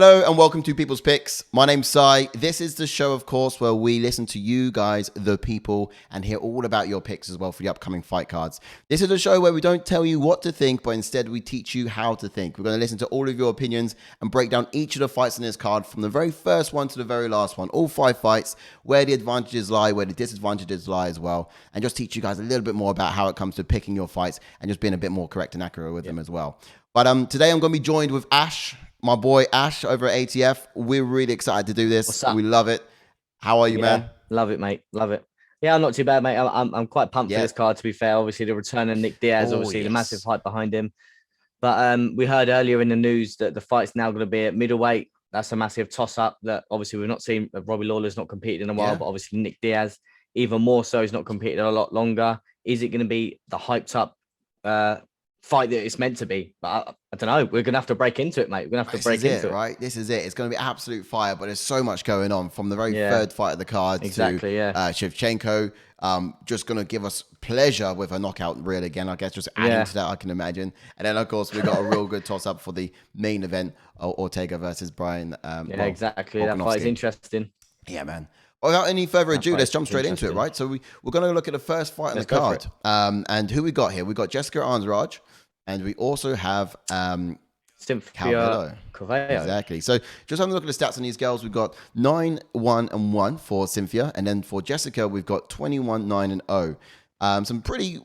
Hello and welcome to People's Picks. My name's Sai. This is the show, of course, where we listen to you guys, the people, and hear all about your picks as well for the upcoming fight cards. This is a show where we don't tell you what to think, but instead we teach you how to think. We're going to listen to all of your opinions and break down each of the fights in this card from the very first one to the very last one. All 5 fights, where the advantages lie, where the disadvantages lie as well, and just teach you guys a little bit more about how it comes to picking your fights and just being a bit more correct and accurate with them as well. But today I'm going to be joined with Ash. My boy Ash over at ATF. We're really excited to do this. What's up? We love it. How are you, man? Love it, mate. Love it. Yeah, I'm not too bad, mate. I'm quite pumped for this card, to be fair. Obviously, the return of Nick Diaz, the massive hype behind him. But we heard earlier in the news that the fight's now going to be at middleweight. That's a massive toss-up that obviously we've not seen. Robbie Lawler's not competed in a while, but obviously Nick Diaz, even more so, he's not competed a lot longer. Is it going to be the hyped-up fight that it's meant to be? But I don't know. We're gonna have to break into it, mate. We're gonna have to break into it, right? This is it. It's gonna be absolute fire, but there's so much going on from the very third fight of the card to Shevchenko. Just gonna give us pleasure with a knockout reel again. I guess just adding to that, I can imagine. And then of course we got a real good toss up for the main event, Ortega versus Brian. Exactly. That fight is interesting. Yeah, man. Without any further ado, let's jump straight into it, right? So we're going to look at the first fight on the card. And who we got here? We got Jessica Andrade, and we also have CYNTHIA. Exactly. So just having a look at the stats on these girls, we've got 9-1-1 for CYNTHIA, and then for Jessica, we've got 21-9-0. Some pretty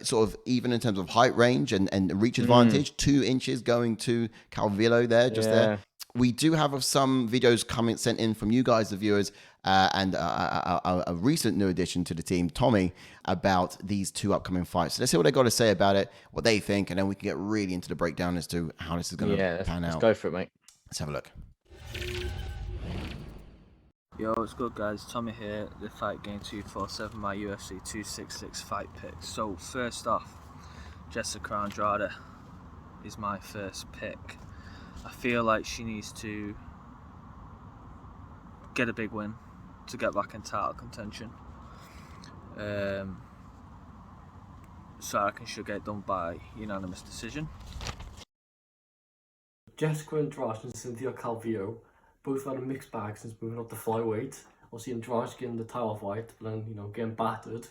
sort of even in terms of height range and reach advantage. 2 inches going to Calvillo there, just there. We do have some videos sent in from you guys, the viewers, and a recent new addition to the team, Tommy, about these 2 upcoming fights. So let's see what they got to say about it, what they think, and then we can get really into the breakdown as to how this is going to pan out. Let's go for it, mate. Let's have a look. Yo, what's good, guys? Tommy here, the Fight Game 247, my UFC 266 fight picks. So first off, Jessica Andrade is my first pick. I feel like she needs to get a big win to get back in title contention. So I reckon she'll get done by unanimous decision. Jessica Andrade and Cynthia Calvillo both had a mixed bag since moving up to flyweight. Obviously Andrade getting the title fight, but then getting battered.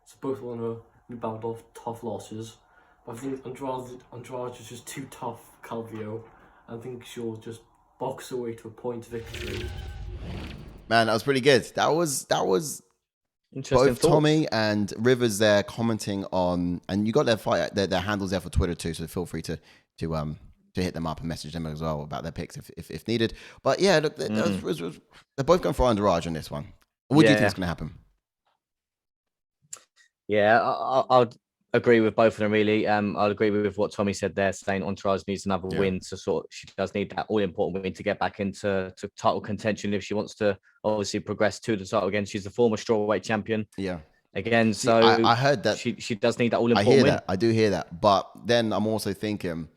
So both want to rebound off tough losses. But I think Andrade is just too tough for Calvillo. I think she'll just box away to a point victory. Man, that was pretty good. That was both Tommy and Rivers there commenting on, and you got their fight, their handles there for Twitter too. So feel free to hit them up and message them as well about their picks if needed. But yeah, look, they're both going for Andrade on this one. What do you think is going to happen? Yeah, I'll agree with both of them, really. I'll agree with what Tommy said there, saying Andrade needs another win to she does need that all-important win to get back into title contention if she wants to obviously progress to the title again. She's the former strawweight champion. Yeah. Again, so I heard that she does need that all-important win. I do hear that. But then I'm also thinking,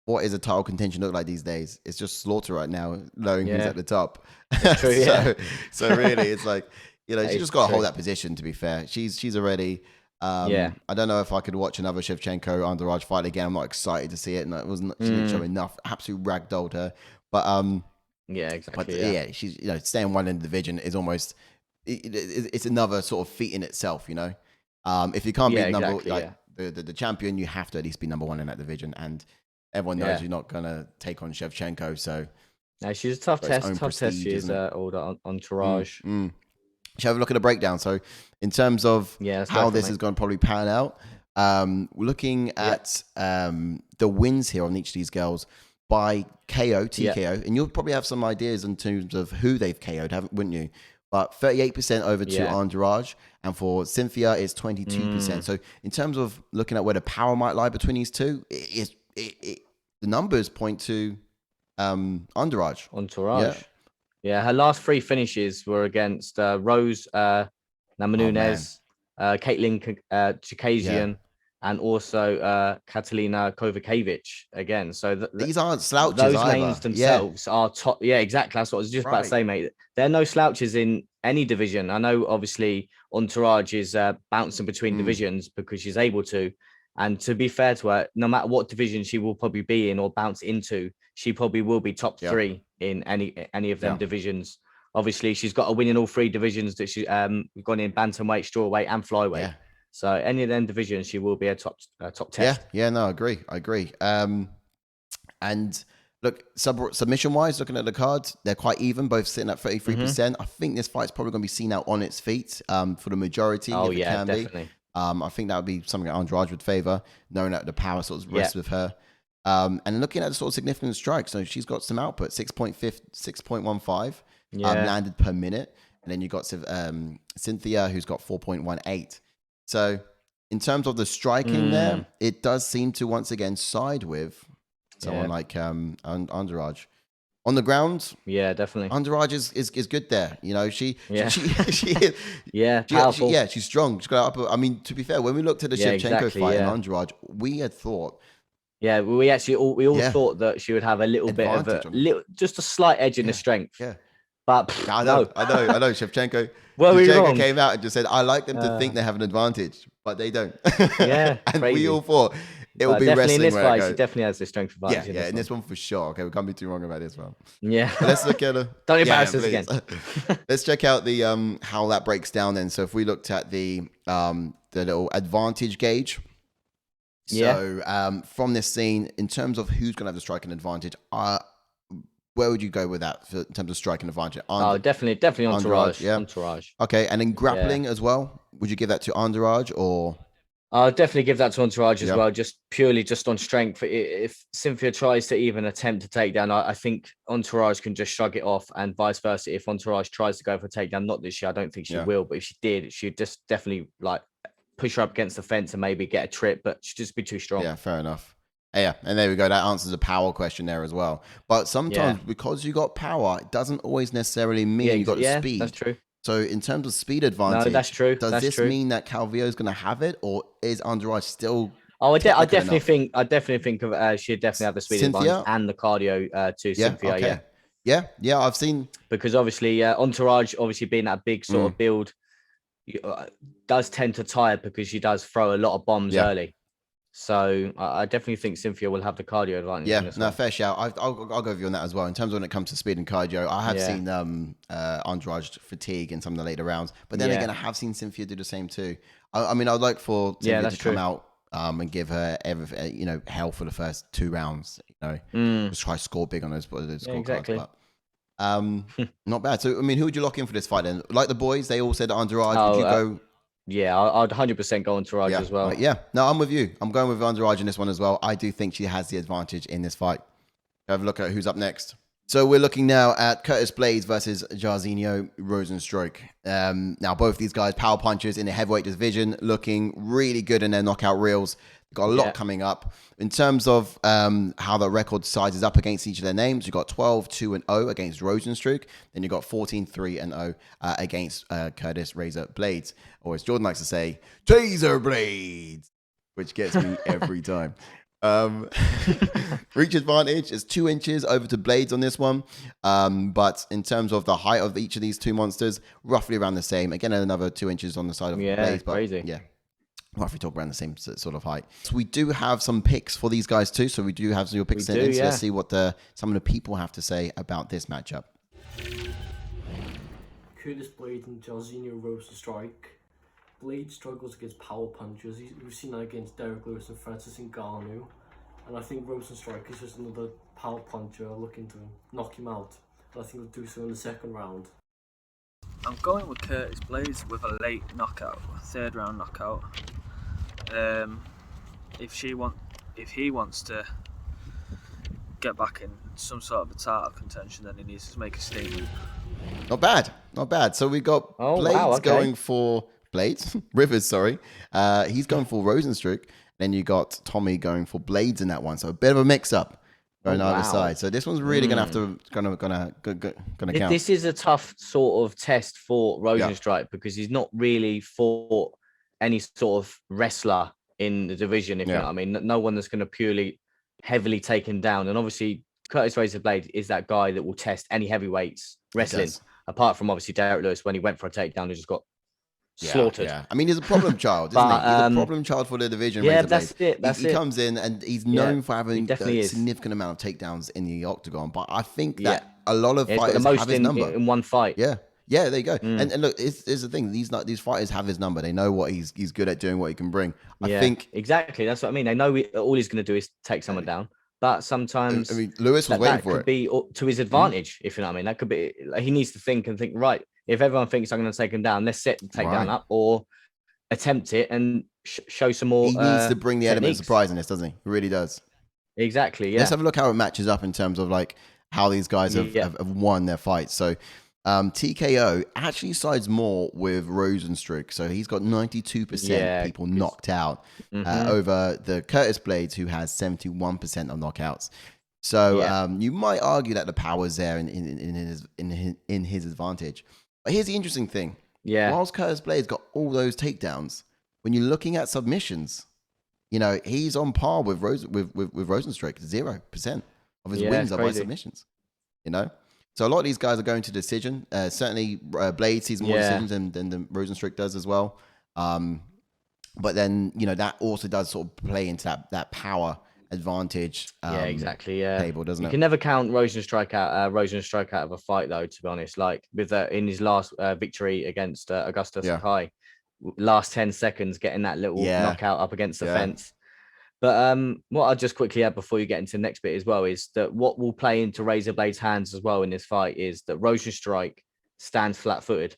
what is a title contention look like these days? It's just slaughter right now, knowing who's at the top. True, so really, it's like, she just got to hold that position, to be fair. She's already... I don't know if I could watch another Shevchenko Andrade fight again. I'm not excited to see it, and it wasn't. She didn't show enough. Absolute ragdolled her, but exactly. But she's staying one in the division is almost it's another sort of feat in itself. If you can't be the champion, you have to at least be number 1 in that division, and everyone knows you're not gonna take on Shevchenko. So no, she's a tough test. Tough test. She is older Entourage. Shall we have a look at the breakdown? So in terms of how this is going to probably pan out, we're looking at the wins here on each of these girls by KO, TKO, and you'll probably have some ideas in terms of who they've KO'd, wouldn't you? But 38% over to Andrade, and for CYNTHIA it's 22%. So in terms of looking at where the power might lie between these two, the numbers point to Andrade. Yeah, her last 3 finishes were against Rose Namajunas, Caitlin Chikazian, and also Katalina Kovacevic again. So these aren't slouches. Those names themselves are top. Yeah, exactly. That's what I was just about to say, mate. They're no slouches in any division. I know, obviously, Entourage is bouncing between divisions because she's able to, And to be fair to her, no matter what division she will probably be in or bounce into, she probably will be top 3 in any of them divisions. Obviously, she's got a win in all 3 divisions that she gone in bantamweight, strawweight, and flyweight. Yeah. So any of them divisions, she will be a top test. Yeah, no, I agree. And look, submission wise, looking at the cards, they're quite even, both sitting at 33%. I think this fight's probably going to be seen out on its feet for the majority. Oh, yeah, definitely. I think that would be something that Andrade would favor, knowing that the power sort of rests with her. And looking at the sort of significant strikes, so she's got some output, 6.15 landed per minute. And then you got Cynthia, who's got 4.18. So in terms of the striking there, it does seem to once again side with someone like Andrade. On the ground, definitely. Andrade is good there. You know, she powerful. She's strong. She's got I mean, to be fair, when we looked at the Shevchenko fight and Andrade, we had thought. Yeah, we all thought that she would have a little bit of just a slight edge in the strength. Yeah. But I know. Shevchenko. Well, Shevchenko came out and just said, "I like them to think they have an advantage, but they don't." Yeah, and crazy. we all thought it would be definitely wrestling. In this fight, she definitely has the strength advantage. Yeah, in this one for sure. Okay, we can't be too wrong about this one. Yeah, but let's look at Don't embarrass us again. Let's check out the how that breaks down. Then, so if we looked at the little advantage gauge. So from this scene, in terms of who's going to have the striking advantage, where would you go with that in terms of striking advantage? Definitely Entourage. Entourage. Okay, and then grappling as well. Would you give that to Entourage or? I'll definitely give that to Entourage as well, just purely on strength. If Cynthia tries to even attempt a takedown, I think Entourage can just shrug it off, and vice versa. If Entourage tries to go for a takedown, not this year, I don't think she will, but if she did, she'd just definitely push her up against the fence and maybe get a trip, but she'd just be too strong. Yeah, fair enough. Yeah, and there we go. That answers a power question there as well. But sometimes because you got power, it doesn't always necessarily mean you got the speed. That's true. So in terms of speed advantage, no, that's true. Does this mean that Calvillo is going to have it, or is Andrade still? Oh, I definitely think she'd definitely have the speed advantage and the cardio to Cynthia. Okay. Yeah. I've seen because obviously Entourage, obviously being that big sort of build, does tend to tire because she does throw a lot of bombs early. So I definitely think Cynthia will have the cardio advantage. Yeah, no, fair shout. I'll go with you on that as well. In terms of when it comes to speed and cardio, I have seen Andrade fatigue in some of the later rounds, but then again, I have seen Cynthia do the same too. I mean, I'd like for Cynthia to come out and give her everything, hell for the first 2 rounds. Just try to score big on those scorecards. Exactly. But, not bad. So I mean, who would you lock in for this fight then? Like the boys, they all said Andrade. Would you go? Yeah, I'd 100% go Entourage as well. No, I'm with you. I'm going with Andrade in this one as well. I do think she has the advantage in this fight. Have a look at who's up next. So we're looking now at Curtis Blaydes versus JAIRZINHO Rozenstruik. Now, both these guys, power punchers in the heavyweight division, looking really good in their knockout reels. Got a lot coming up. In terms of how the record sizes up against each of their names, you've got 12-2-0 against Rozenstruik. Then you've got 14-3-0 against Curtis Razor Blaydes. Or as Jordan likes to say, Taser Blaydes, which gets me every time. Reach advantage is 2 inches over to Blaydes on this one. But in terms of the height of each of these two monsters, roughly around the same. Again, another 2 inches on the side of Blaydes. But crazy. Yeah. Roughly talk around the same sort of height. So we do have some picks for these guys too. So we do have your picks in. So let's see what some of the people have to say about this matchup. Curtis Blaydes and JAIRZINHO Rozenstruik. Blaydes struggles against power punchers. We've seen that against Derek Lewis and Francis Ngannou. And I think Rozenstruik is just another power puncher looking to knock him out. And I think he'll do so in the second round. I'm going with Curtis Blaydes with a late knockout, 3rd round knockout. If he wants to get back in some sort of a title contention, then he needs to make a statement. Not bad. So we got Blaydes going for Rivers. Sorry, he's going for Rozenstruik. Then you got Tommy going for Blaydes in that one. So a bit of a mix-up. On either side, so this one's really gonna have to gonna count. This is a tough sort of test for Rozenstruik because he's not really fought any sort of wrestler in the division. If you know what I mean, no one that's gonna purely heavily take him down. And obviously, Curtis Razor Blaydes is that guy that will test any heavyweights wrestling. Apart from obviously Derek Lewis when he went for a takedown, he just got slaughtered. Yeah. I mean, he's a problem child, isn't he? He's a problem child for the division. Yeah, Razor that's Blades. it. He comes in and he's known for having a is. significant amount of takedowns in the octagon. But I think that a lot of fighters got the most have his number in one fight. Yeah, there you go. And look, it's the thing. These fighters have his number. They know what he's good at doing, what he can bring. I think exactly. That's what I mean. They know all he's going to do is take someone down. But sometimes, I mean, Lewis was waiting for could be to his advantage, if you know what I mean. That could be. Like, he needs to think, right, if everyone thinks I'm going to take him down, let's set the takedown up or attempt it and show some more. He needs to bring the element of surprise in this, doesn't he? He really does. Exactly. Yeah. Let's have a look how it matches up in terms of like how these guys have won their fights. So TKO actually sides more with Rozenstruik. So he's got 92% people knocked out over the Curtis Blades, who has 71% of knockouts. So you might argue that the power's there in his advantage. But here's the interesting thing. Yeah. Whilst Curtis Blades got all those takedowns, when you're looking at submissions, you know, he's on par with Rozenstruik, 0% of his wins are by submissions. You know? So a lot of these guys are going to decision. Certainly Blades sees more decisions than Rozenstruik does as well. But then, you know, that also does sort of play into that power advantage. Exactly. Yeah. Table, doesn't it? You can never count Rozenstruik out of a fight, though. To be honest, like with in his last victory against Augusta Sakai, last 10 seconds, getting that little knockout up against the fence. But what I'll just quickly add before you get into the next bit as well is that what will play into Razor Blade's hands as well in this fight is that Rozenstruik stands flat-footed,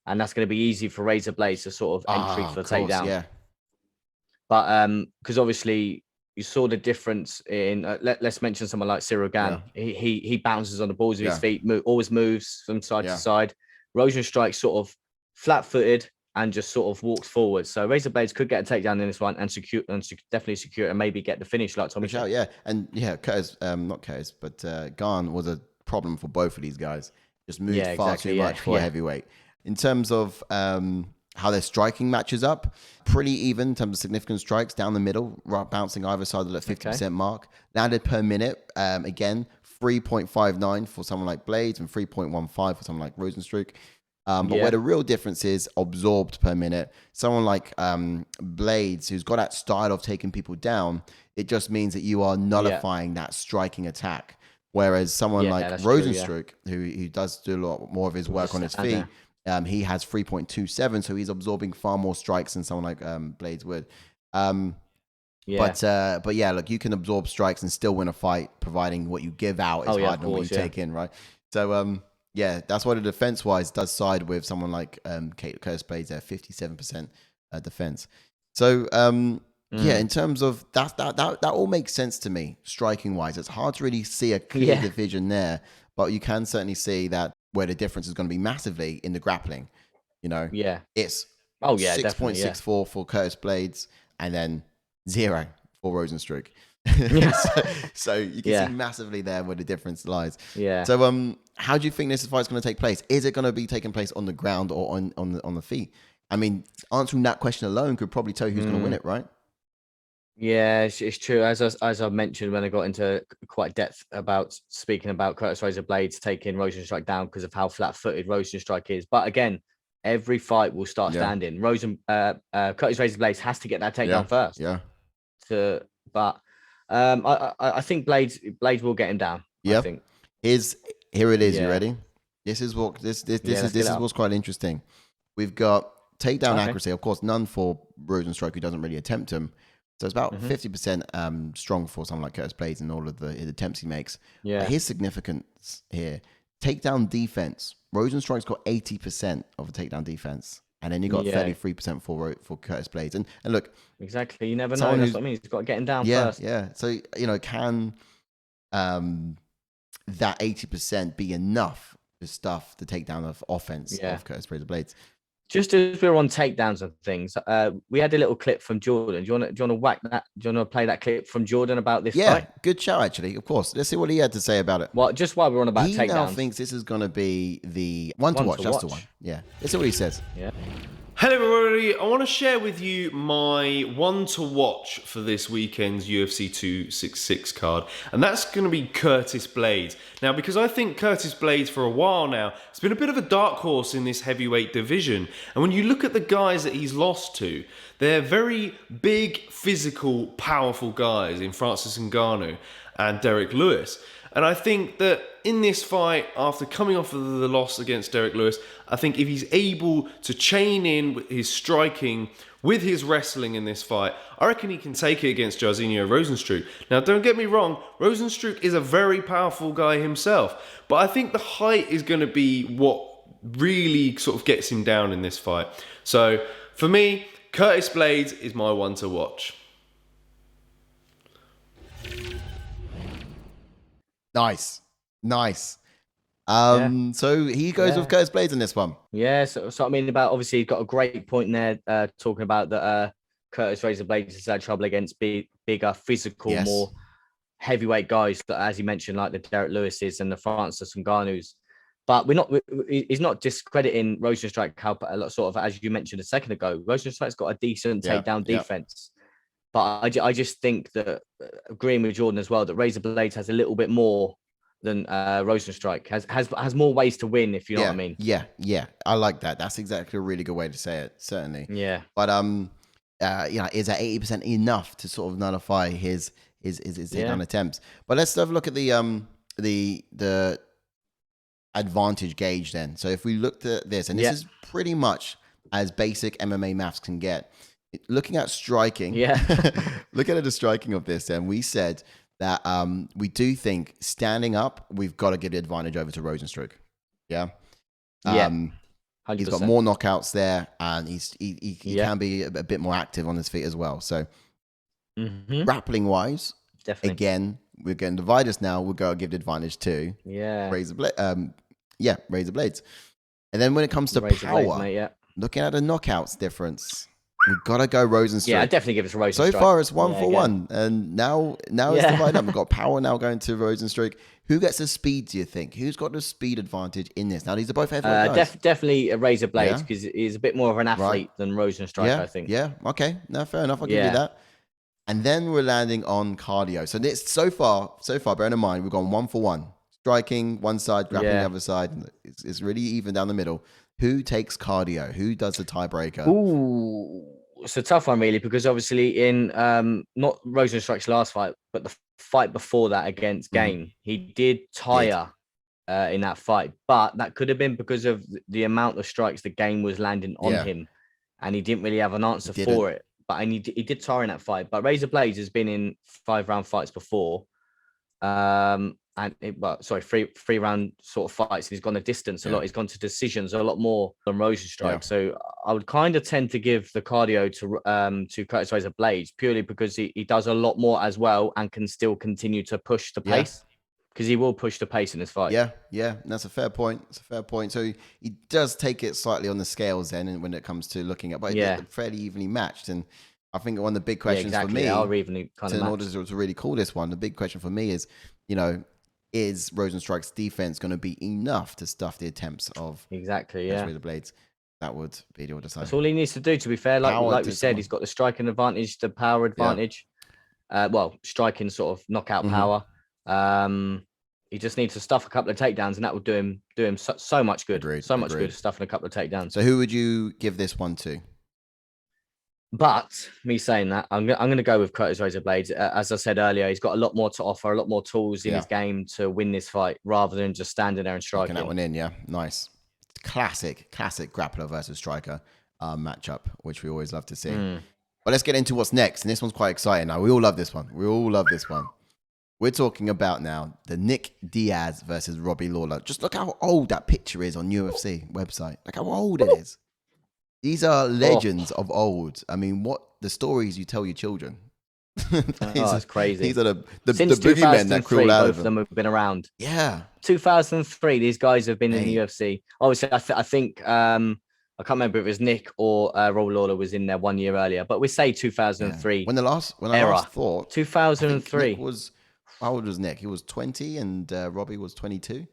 and that's going to be easy for Razor Blades to sort of entry for the takedown. Yeah. But because obviously you saw the difference in let's mention someone like Cyril Gane. He bounces on the balls of his feet, always moves from side to side. Rozenstruik sort of flat-footed and just sort of walks forward. So Razor Blades could get a takedown in this one and definitely secure and maybe get the finish like Tommy said. Yeah. And Curtis, not Curtis, but Gane was a problem for both of these guys. Just moved far too much for a heavyweight. In terms of how their striking matches up, pretty even in terms of significant strikes down the middle, bouncing either side of the 50% mark. Landed per minute, again, 3.59 for someone like Blades and 3.15 for someone like Rozenstruik. But where the real difference is absorbed per minute, someone like Blades, who's got that style of taking people down, it just means that you are nullifying that striking attack. Whereas someone like Rozenstruik, who does do a lot more of his work on his feet, he has 3.27, so he's absorbing far more strikes than someone like Blades would. But yeah, look, you can absorb strikes and still win a fight, providing what you give out is harder than what you take in, right? So yeah, that's why the defense-wise does side with someone like Curtis Blades there, 57% defense. So yeah, in terms of that all makes sense to me, striking-wise. It's hard to really see a clear division there, but you can certainly see that where the difference is going to be massively in the grappling. You know, it's 6.64 for Curtis Blades and then 0 for Rozenstruik. So you can see massively there where the difference lies. So how do you think this fight's going to take place? Is it going to be taking place on the ground or on the feet? I mean, answering that question alone could probably tell you who's going to win it, right? Yeah, it's true. As I mentioned when I got into quite depth about speaking about Curtis Razor Blades taking Rozenstruik down because of how flat-footed Rozenstruik is. But again, every fight will start standing. Curtis Razor Blades has to get that takedown first. But I think Blades will get him down. I think. Here it is. You ready? This is what's quite interesting. We've got takedown accuracy, of course, none for Rozenstruik, who doesn't really attempt him. So it's about 50% strong for someone like Curtis Blades and all of the attempts he makes. But his significance here, takedown defense. Rozenstruik's got 80% of the takedown defense. And then you got 33% for Curtis Blades. And look. Exactly. You never know. That's what I mean. He's got to get him down first. Yeah. So, you know, can that 80% be enough to stuff the takedown of offense of Curtis Razor Blades? Just as we're on takedowns and things, we had a little clip from Jordan. Do you want to whack that? Do you want to play that clip from Jordan about this fight? Yeah, good show, actually. Of course. Let's see what he had to say about it. Well, just while we're on about takedowns. He now thinks this is going to be the one to watch. That's the one. Yeah. Let's see what he says. Yeah. Hello everybody, I want to share with you my one to watch for this weekend's UFC 266 card, and that's going to be Curtis Blaydes. Now, because I think Curtis Blaydes for a while now has been a bit of a dark horse in this heavyweight division, and when you look at the guys that he's lost to, they're very big, physical, powerful guys in Francis Ngannou and Derek Lewis. And I think that in this fight, after coming off of the loss against Derek Lewis, I think if he's able to chain in his striking with his wrestling in this fight, I reckon he can take it against Jairzinho Rozenstruik. Now, don't get me wrong, Rozenstruik is a very powerful guy himself, but I think the height is going to be what really sort of gets him down in this fight. So, for me, Curtis Blaydes is my one to watch. Nice. So he goes with Curtis Blaydes in this one. Yeah, so I mean, about obviously he's got a great point in there talking about that Curtis Razor Blaydes has had trouble against bigger, physical, more heavyweight guys, that, as you mentioned, like the Derek Lewises and the Francis Ngannou's. But he's not discrediting Rozenstruik, how sort of, as you mentioned a second ago, Rozenstruik's got a decent takedown defense. But I just think that, agreeing with Jordan as well, that Razor Blaydes has a little bit more than Rozenstruik, has more ways to win, if you know what I mean. Yeah. I like that. That's exactly a really good way to say it, certainly. Yeah. But is that 80% enough to sort of nullify his takedown attempts? But let's have a look at the advantage gauge then. So if we looked at this, and this is pretty much as basic MMA maths can get. Looking at striking, looking at the striking of this, then we said that we do think standing up, we've got to give the advantage over to Rozenstruik. Yeah. 100%. He's got more knockouts there, and he can be a bit more active on his feet as well. So grappling wise, definitely. Again, we're going to divide us now. We're going to give the advantage to Razor Blaydes. And then when it comes to power, looking at the knockouts difference, we've got to go Rozenstruik. Yeah, I definitely give it to Rozenstruik. So far, it's 1 for 1. And now it's divided up. We've got power now going to Rozenstruik. Who gets the speed, do you think? Who's got the speed advantage in this? Now, these are both heavyweight guys. Definitely a Razor Blaydes, because he's a bit more of an athlete than Rozenstruik, I think. Yeah, okay. No, fair enough. I'll give you that. And then we're landing on cardio. So this so far, bearing in mind, we've gone 1 for 1. Striking one side, grappling the other side. It's really even down the middle. Who takes cardio? Who does the tiebreaker? Ooh, it's a tough one, really, because obviously in not Rozenstruik's last fight, but the fight before that against Game, he did tire in that fight. But that could have been because of the amount of strikes the Game was landing on him, and he didn't really have an answer for it. But he did tire in that fight. But Razor Blaydes has been in 5-round fights before. Three round sort of fights. He's gone the distance a lot. He's gone to decisions a lot more than Rozenstruik. So I would kind of tend to give the cardio to Curtis Razor Blaydes, purely because he does a lot more as well and can still continue to push the pace, because he will push the pace in this fight. Yeah, that's a fair point. So he does take it slightly on the scales then, and when it comes to looking at, but it's fairly evenly matched. And I think one of the big questions for me, in order to really call this one, the big question for me is, is Rozenstruik's defense going to be enough to stuff the attempts of the Blaydes? That would be the order. That's all he needs to do, to be fair. Like we said, he's got the striking advantage, the power advantage. Striking sort of knockout power. He just needs to stuff a couple of takedowns, and that will do him so much good. Agreed. Good stuffing a couple of takedowns. So who would you give this one to? But me saying that, I'm going to go with Curtis Razor Blaydes. As I said earlier, he's got a lot more to offer, a lot more tools in his game to win this fight, rather than just standing there and striking. That one in, nice. Classic grappler versus striker matchup, which we always love to see. But let's get into what's next, and this one's quite exciting. Now, we all love this one. We're talking about now the Nick Diaz versus Robbie Lawler. Just look how old that picture is on UFC website. Look how old it is. These are legends of old. I mean, what the stories you tell your children. It's crazy. These are the boogeymen that crawl out of them. Have been around. Yeah. 2003, these guys have been in the UFC. Obviously, I think, I can't remember if it was Nick or Robbie Lawler was in there 1 year earlier, but we say 2003. When I last thought, 2003 how old was Nick? He was 20 and Robbie was 22.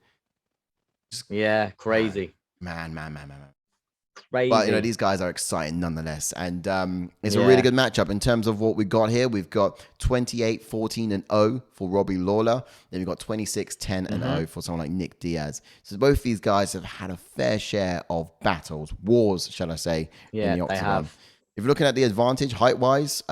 Crazy. Man. crazy. But, you know, these guys are exciting nonetheless. And it's a really good matchup in terms of what we've got here. We've got 28-14-0 for Robbie Lawler. Then we've got 26-10-0 for someone like Nick Diaz. So both these guys have had a fair share of battles, wars, shall I say, in the octagon. They have. If you're looking at the advantage height-wise,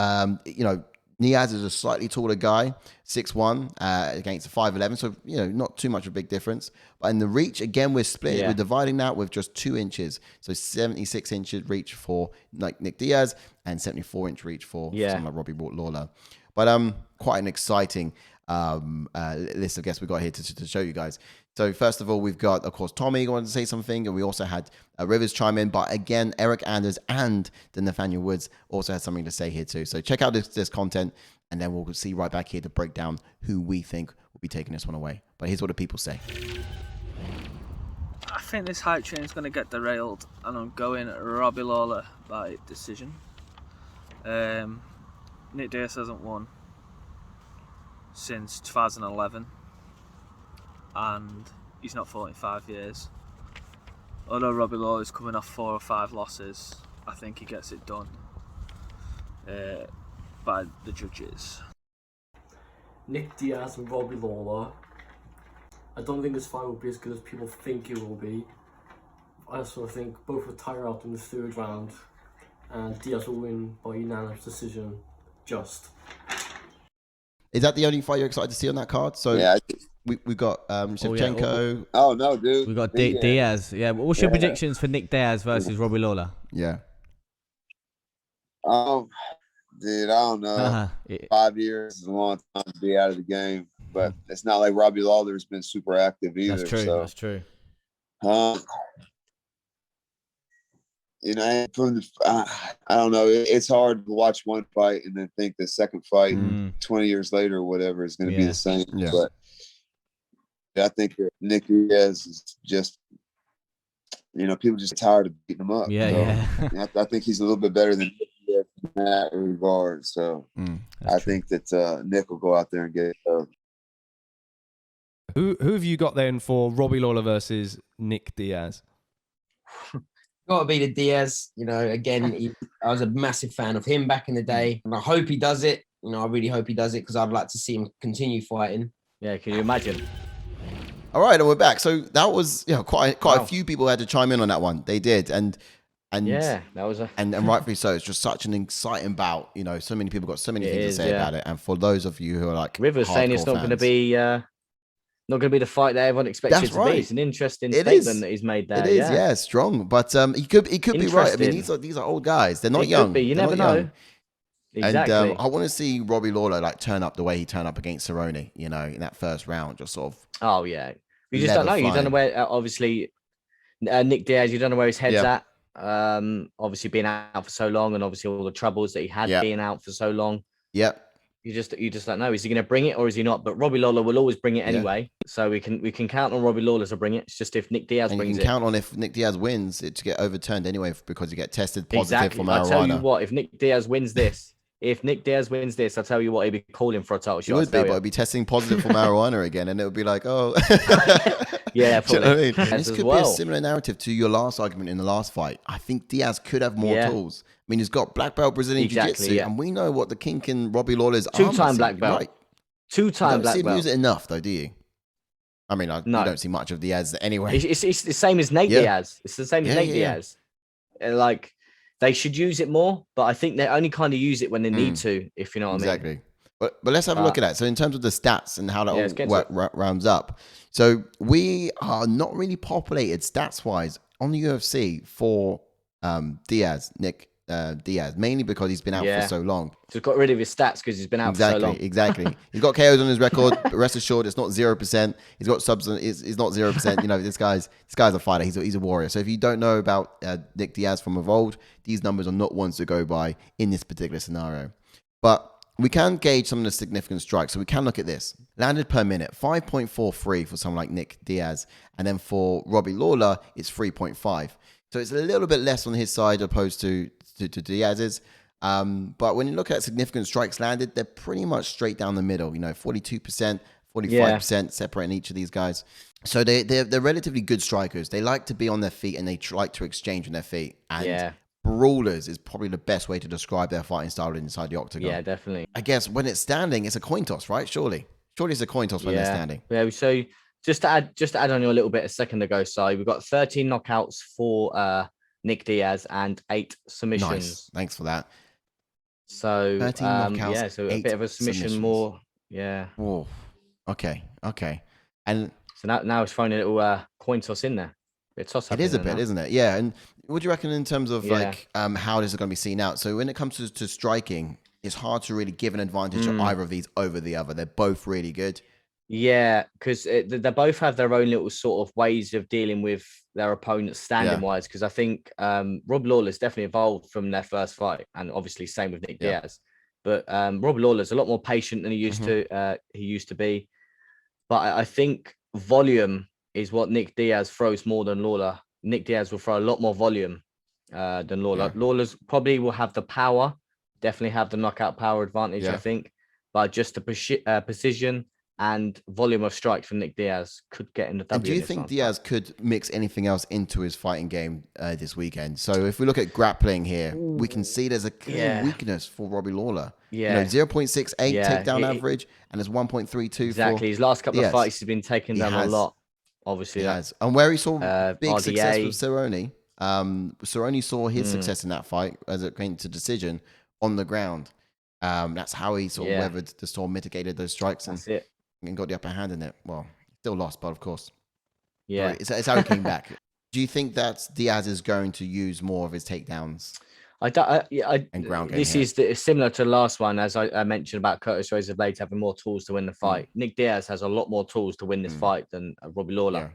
you know, Diaz is a slightly taller guy, 6'1", against a 5'11", so, you know, not too much of a big difference. But in the reach, again, we're splitting, we're dividing that with just 2 inches. So 76 inches reach for like Nick Diaz and 74-inch reach for someone like Robbie Lawler. But quite an exciting list of guests we got here to show you guys. So first of all, we've got, of course, Tommy wanted to say something, and we also had Rivers chime in. But again, Eryk Anders and the Nathaniel Woods also had something to say here too. So check out this content, and then we'll see right back here to break down who we think will be taking this one away. But here's what the people say. I think this hype train is going to get derailed, and I'm going Robbie Lawler by decision. Nick Diaz hasn't won since 2011. And he's not 45 years. Although Robbie Lawler is coming off 4 or 5 losses, I think he gets it done by the judges. Nick Diaz and Robbie Lawler. I don't think this fight will be as good as people think it will be. I also think both will tire out in the 3rd round, and Diaz will win by unanimous decision. Is that the only fight you're excited to see on that card? So yeah. We've got Shevchenko. Oh, no, dude. We got Diaz. Yeah. What's your predictions for Nick Diaz versus Robbie Lawler? Yeah. Dude, I don't know. 5 years is a long time to be out of the game, but it's not like Robbie Lawler's been super active either. That's true. So. That's true. You know, I don't know. It's hard to watch one fight and then think the second fight 20 years later or whatever is going to be the same. Yeah. But I think Nick Diaz is just, you know, people just tired of beating him up. I think he's a little bit better than Nick Diaz in that regard. So I think that Nick will go out there and get it. Who have you got then for Robbie Lawler versus Nick Diaz? Got to be the Diaz. You know, again, I was a massive fan of him back in the day, and I hope he does it. You know, I really hope he does it because I'd like to see him continue fighting. Yeah, can you imagine? All right, and we're back. So that was, you know, quite a few people had to chime in on that one. They did, and yeah, that was and rightfully so. It's just such an exciting bout. You know, so many people got so many things to say about it. And for those of you who are like Rivers saying it's not going to be the fight that everyone expects it to be. It's an interesting statement that he's made there. It is, yeah, strong. But he could be right. I mean, these are old guys. They're not young. Could be. You never know. Exactly. And I want to see Robbie Lawler like turn up the way he turned up against Cerrone, you know, in that first round, just sort of. Oh yeah, you just don't know. You don't know where. Obviously, Nick Diaz, you don't know where his head's at. Obviously being out for so long, and obviously all the troubles that he had being out for so long. Yep. You just don't know. Is he going to bring it or is he not? But Robbie Lawler will always bring it anyway. So we can count on Robbie Lawler to bring it. It's just if Nick Diaz brings it. You can count on if Nick Diaz wins it to get overturned anyway because you get tested positive for marijuana. I'll tell you what, if Nick Diaz wins this, I'll tell you what, he'll be calling for a title shot. He would be, but he'll be testing positive for marijuana again, and it would be like, oh. Yeah, do you know what I mean? This could be a similar narrative to your last argument in the last fight. I think Diaz could have more tools. I mean, he's got black belt Brazilian Jiu-Jitsu, and we know what the kink in Robbie Lawler's two-time black belt. Right. Two-time black belt. You don't see him use it enough, though, do you? I mean, you don't see much of Diaz anyway. It's the same as Nate Diaz. It's the same as Nate Diaz. Like, they should use it more, but I think they only kind of use it when they need to, if you know what I mean. Exactly. But let's have a look at that. So in terms of the stats and how that all rounds up. So we are not really populated stats-wise on the UFC for Nick Diaz, mainly because he's been out for so long. So he's got rid of his stats because he's been out for so long. Exactly. He's got KOs on his record, but rest assured, it's not 0%. He's got substance. It's not 0%. You know, this guy's a fighter. He's a warrior. So if you don't know about Nick Diaz from of old, these numbers are not ones to go by in this particular scenario. But we can gauge some of the significant strikes. So we can look at this. Landed per minute, 5.43 for someone like Nick Diaz. And then for Robbie Lawler, it's 3.5. So it's a little bit less on his side opposed to Diaz's. But when you look at significant strikes landed, they're pretty much straight down the middle. You know, 42% 45% separating each of these guys. So they're relatively good strikers. They like to be on their feet and they like to exchange on their feet. And brawlers is probably the best way to describe their fighting style inside the octagon. Yeah, definitely. I guess when it's standing, it's a coin toss, right? Surely it's a coin toss when they're standing. Yeah. So just to add on you a little bit a second ago, Si, we've got 13 knockouts for Nick Diaz and 8 submissions. Nice. Thanks for that. So 13 knockouts, so a bit of a submission more. Yeah. Whoa. Okay. And so now it's throwing a little coin toss in there. It is a bit, isn't it? Yeah. And what do you reckon in terms of like how this is going to be seen out? So when it comes to striking, it's hard to really give an advantage to either of these over the other. They're both really good. Yeah, because they both have their own little sort of ways of dealing with their opponents standing wise. Because I think Rob Lawler's definitely evolved from their first fight, and obviously same with Nick Diaz. But Rob Lawler's a lot more patient than he used to be. But I think volume is what Nick Diaz throws more than Lawler. Nick Diaz will throw a lot more volume than Lawler. Lawler's probably will have the power, definitely have the knockout power advantage, I think. But just the precision and volume of strikes from Nick Diaz could get in the W. And do you think Diaz could mix anything else into his fighting game this weekend? So if we look at grappling here, we can see there's a clear weakness for Robbie Lawler. Yeah. 0.68 takedown average, and there's 1.32 exactly. His last couple of fights, he's been taken down a lot. Obviously, he has. And where he saw big success with Cerrone, Cerrone saw his success in that fight as it came to decision on the ground. That's how he sort of weathered the storm, mitigated those strikes, and got the upper hand in it. Well, still lost, but of course. Yeah. It's how he came back. Do you think that Diaz is going to use more of his takedowns? And ground game this is similar to the last one, as I mentioned about Curtis Razor Blades having more tools to win the fight. Nick Diaz has a lot more tools to win this fight than Robbie Lawler.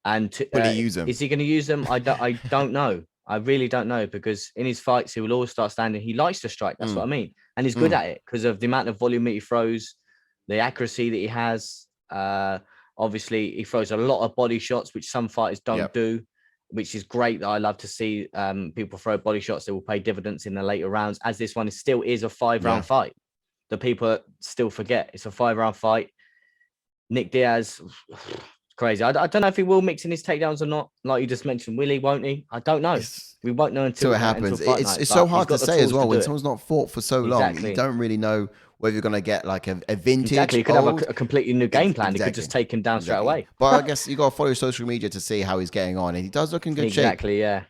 And will he use them? Is he going to use them? I don't know. I really don't know, because in his fights he will always start standing. He likes to strike. That's what I mean, and he's good at it because of the amount of volume that he throws, the accuracy that he has. Obviously, he throws a lot of body shots, which some fighters don't do, which is great. That I love to see people throw body shots that will pay dividends in the later rounds, as this one still is a 5-round fight. The people still forget it's a 5-round fight. Nick Diaz, crazy. I don't know if he will mix in his takedowns or not. Like you just mentioned, will he, won't he? I don't know. We won't know until it happens. It's so hard to say as well when someone's not fought for so long. You don't really know whether you're going to get like a vintage. Exactly. You could have a completely new game plan. He could just take him down straight away. But I guess you got to follow social media to see how he's getting on, and he does look in good shape. Exactly. Yeah.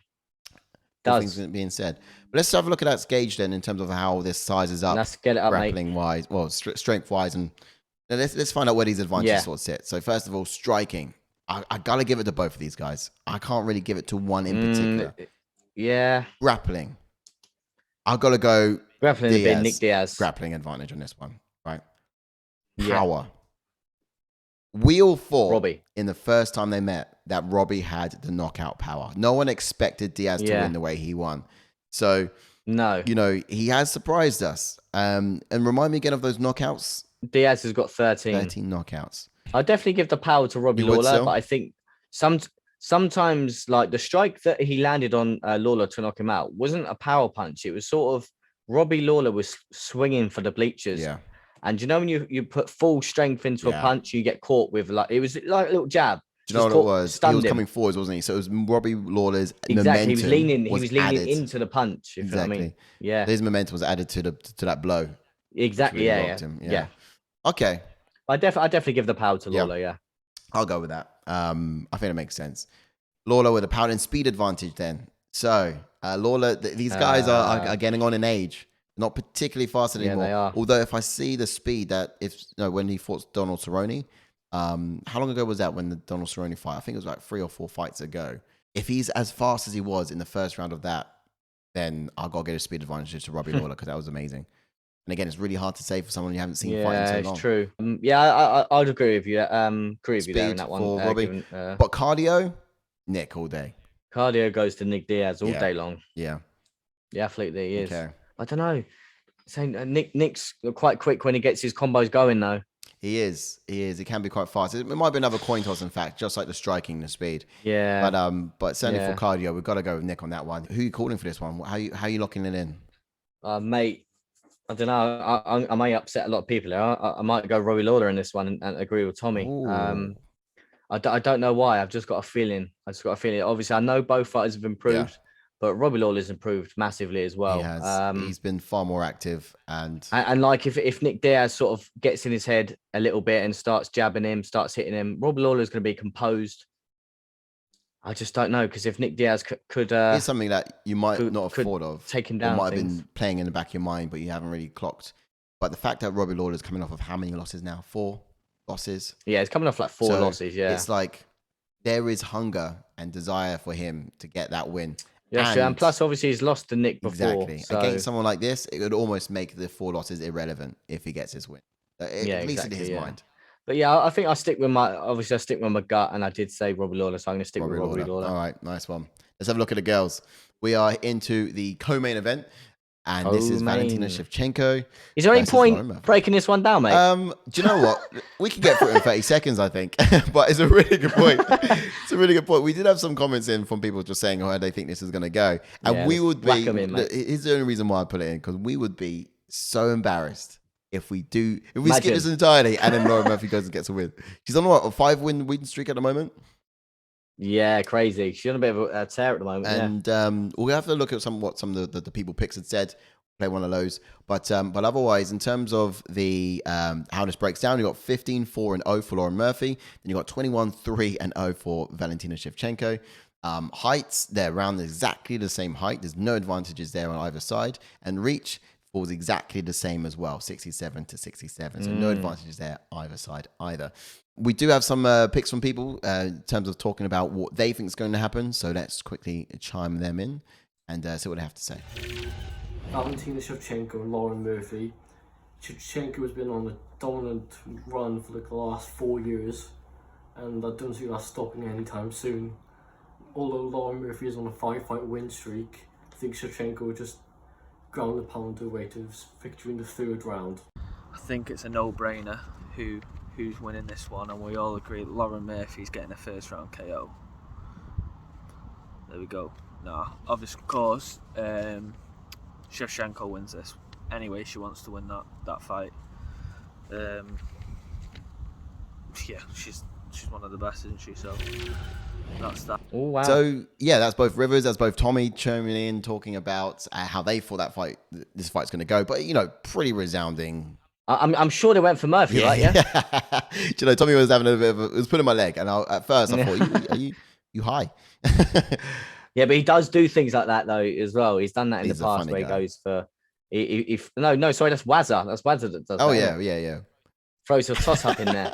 Things being said, but let's have a look at that gauge then in terms of how this sizes up. Let's get it up, grappling wise, well, strength wise, and let's find out where these advantages sort of sit. So first of all, striking. I gotta give it to both of these guys. I can't really give it to one in particular. Yeah. Grappling. I've got to go. Grappling a bit, Nick Diaz. Grappling advantage on this one, right? Power. We all thought Robbie, in the first time they met, that Robbie had the knockout power. No one expected Diaz to win the way he won. So, no, he has surprised us. And remind me again of those knockouts. Diaz has got 13 knockouts. I'll definitely give the power to Robbie Lawler, but I think sometimes like the strike that he landed on Lawler to knock him out wasn't a power punch. It was sort of Robbie Lawler was swinging for the bleachers. Yeah. And when you put full strength into a punch, you get caught with it was like a little jab. Do you know what it was? He was coming forwards, wasn't he? So it was Robbie Lawler's momentum. He was leaning into the punch. If you know what I mean. Yeah. His momentum was added to that blow. Exactly. Really yeah. Okay. I definitely give the power to Lawler. Yeah. I'll go with that. I think it makes sense. Lawler with a power and speed advantage then. So Lawler, these guys are getting on in age. Not particularly fast anymore. They are. Although if I see the speed that when he fought Donald Cerrone, how long ago was that when the Donald Cerrone fight? I think it was like 3 or 4 fights ago. If he's as fast as he was in the first round of that, then I'll go get a speed advantage to Robbie Lawler because that was amazing. And again, it's really hard to say for someone you haven't seen fight in so long. Yeah, it's true. I'd agree with you. Agree with you there in that one. For Robbie. But cardio, Nick all day. Cardio goes to Nick Diaz all day long. Yeah. The athlete that he is. Okay. I don't know. Nick's quite quick when he gets his combos going, though. He is. He can be quite fast. It might be another coin toss, in fact, just like the striking, the speed. Yeah. But certainly for cardio, we've got to go with Nick on that one. Who are you calling for this one? How you locking it in? Mate, I don't know. I may upset a lot of people here. I might go Robbie Lawler in this one and agree with Tommy. I don't know why. I've just got a feeling. Obviously, I know both fighters have improved, but Robbie Lawler's improved massively as well. He has. He's been far more active. And like if Nick Diaz sort of gets in his head a little bit and starts jabbing him, starts hitting him, Robbie Lawler's going to be composed. I just don't know, because if Nick Diaz could it's something that you might not have thought of. Take him down. Or might have been playing in the back of your mind, but you haven't really clocked. But the fact that Robbie Lawler's coming off of how many losses now? 4 losses. Yeah, it's coming off like 4 losses. Yeah, it's like there is hunger and desire for him to get that win. Yeah, and plus obviously he's lost to Nick before. Exactly. So... Against someone like this, it would almost make the 4 losses irrelevant if he gets his win. At least in his mind. But yeah, I think I stick with my gut, and I did say Robbie Lawler, so I'm going to stick with Robbie Lawler. All right, nice one. Let's have a look at the girls. We are into the co-main event, and this is Valentina Shevchenko. Is there any point breaking this one down, mate? Do you know what? We could get through it in 30 seconds, I think. But it's a really good point. It's a really good point. We did have some comments in from people just saying how they think this is going to go. And we would be... Here's the only reason why I put it in, because we would be so embarrassed if we skip this entirely and then Lauren Murphy goes and gets a win. She's on what, a 5-win streak at the moment? Yeah, crazy. She's on a bit of a tear at the moment. And we'll have to look at what some of the people picks had said. Play one of those. But otherwise, in terms of the how this breaks down, you got 15-4-0 for Lauren Murphy. Then you got 21-3-0 for Valentina Shevchenko. Heights, they're around exactly the same height. There's no advantages there on either side. And reach falls exactly the same as well, 67-67. So no advantages there either side either. We do have some picks from people in terms of talking about what they think is going to happen. So let's quickly chime them in and see what they have to say. Valentina Shevchenko and Lauren Murphy. Shevchenko has been on a dominant run for the last 4 years, and I don't see that stopping anytime soon. Although Lauren Murphy is on a 5-fight win streak, I think Shevchenko will just ground the pound her way to victory in the 3rd round. I think it's a no-brainer who's winning this one, and we all agree that Lauren Murphy's getting a 1st round KO. There we go. Nah, obviously, of course, Shevchenko wins this. Anyway, she wants to win that fight. Yeah, she's one of the best, isn't she? So that's that. Oh, wow. So yeah, that's both Rivers, that's both Tommy chiming in, talking about how they thought this fight's going to go. But pretty resounding. I'm sure they went for Murphy, right? Yeah. Do you know, Tommy was having a bit of it was putting my leg, and at first I thought, are you high? Yeah, but he does do things like that though as well. He's done that in the past where he goes for. Sorry, that's Wazza. That's Wazza that does. Oh that, yeah. Throws a toss up in there.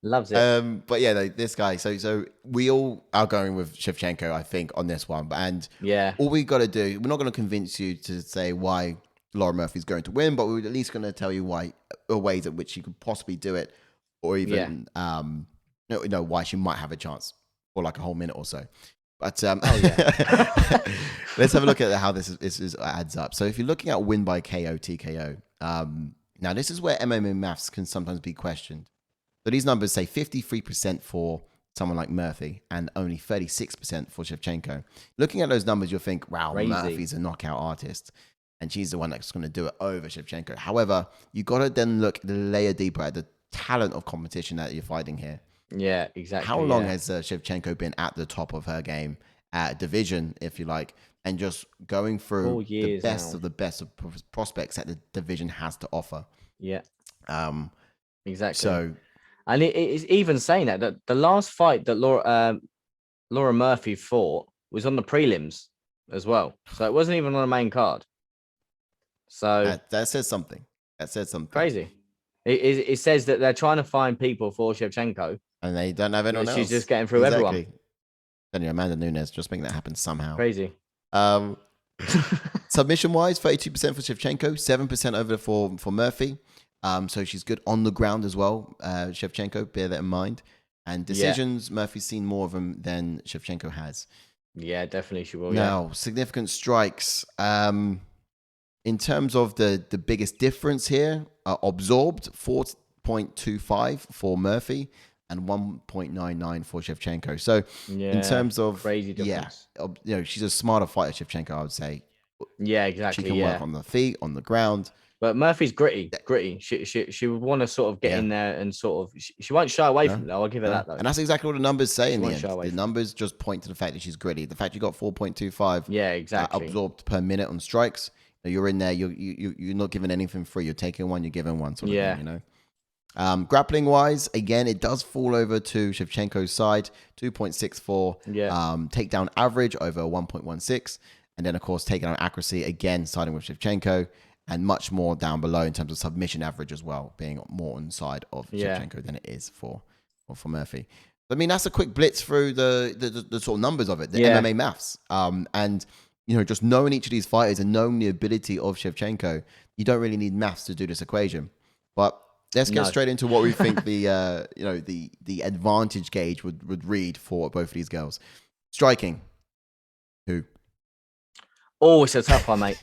Loves it. But yeah, this guy. So we all are going with Shevchenko, I think, on this one. And all we got to do, we're not going to convince you to say why Lauren Murphy's going to win, but we're at least going to tell you why, or ways at which you could possibly do it, or even why she might have a chance for like a whole minute or so. But let's have a look at how this adds up. So if you're looking at win by KO, TKO, now this is where MMA maths can sometimes be questioned. So these numbers say 53% for someone like Murphy and only 36% for Shevchenko. Looking at those numbers, you'll think, wow, crazy. Murphy's a knockout artist, and she's the one that's going to do it over Shevchenko. However, you got to then look the layer deeper at the talent of competition that you're fighting here. Yeah, exactly. How long has Shevchenko been at the top of her game, at division, if you like, and just going through the best of the best of prospects that the division has to offer? Yeah. Exactly. So, and it's even saying that the last fight that Laura Murphy fought was on the prelims as well, so it wasn't even on the main card. So that says something. Crazy. It says that they're trying to find people for Shevchenko. And they don't have anyone else. She's just getting through everyone. Then Amanda Nunes just making that happen somehow. Crazy. Submission-wise, 32% for Shevchenko, 7% over for Murphy. So she's good on the ground as well, Shevchenko, bear that in mind. And decisions, Murphy's seen more of them than Shevchenko has. Yeah, definitely she will. Now, significant strikes. In terms of the biggest difference here, absorbed, 4.25 for Murphy and 1.99 for Shevchenko. So in terms of crazy difference. she's a smarter fighter, Shevchenko, I would say. Yeah, exactly. She can work on the feet, on the ground. But Murphy's gritty. She would want to sort of get in there and sort of. She won't shy away from it, though. I'll give her that, though. And that's exactly what the numbers say in the end. The numbers just point to the fact that she's gritty. The fact you got 4.25 exactly absorbed per minute on strikes. You're in there. You're not giving anything free. You're taking one. You're giving one. Sort of thing, you know. Grappling wise, again, it does fall over to Shevchenko's side. 2.64. Takedown average over 1.16, and then of course takedown accuracy again siding with Shevchenko. And much more down below in terms of submission average as well, being more on the side of Shevchenko than it is for Murphy. I mean, that's a quick blitz through the sort of numbers of it, the MMA maths. And, you know, just knowing each of these fighters and knowing the ability of Shevchenko, you don't really need maths to do this equation. But let's get straight into what we think the, you know, the advantage gauge would read for both of these girls. Striking. Who? Oh, it's a tough one, mate.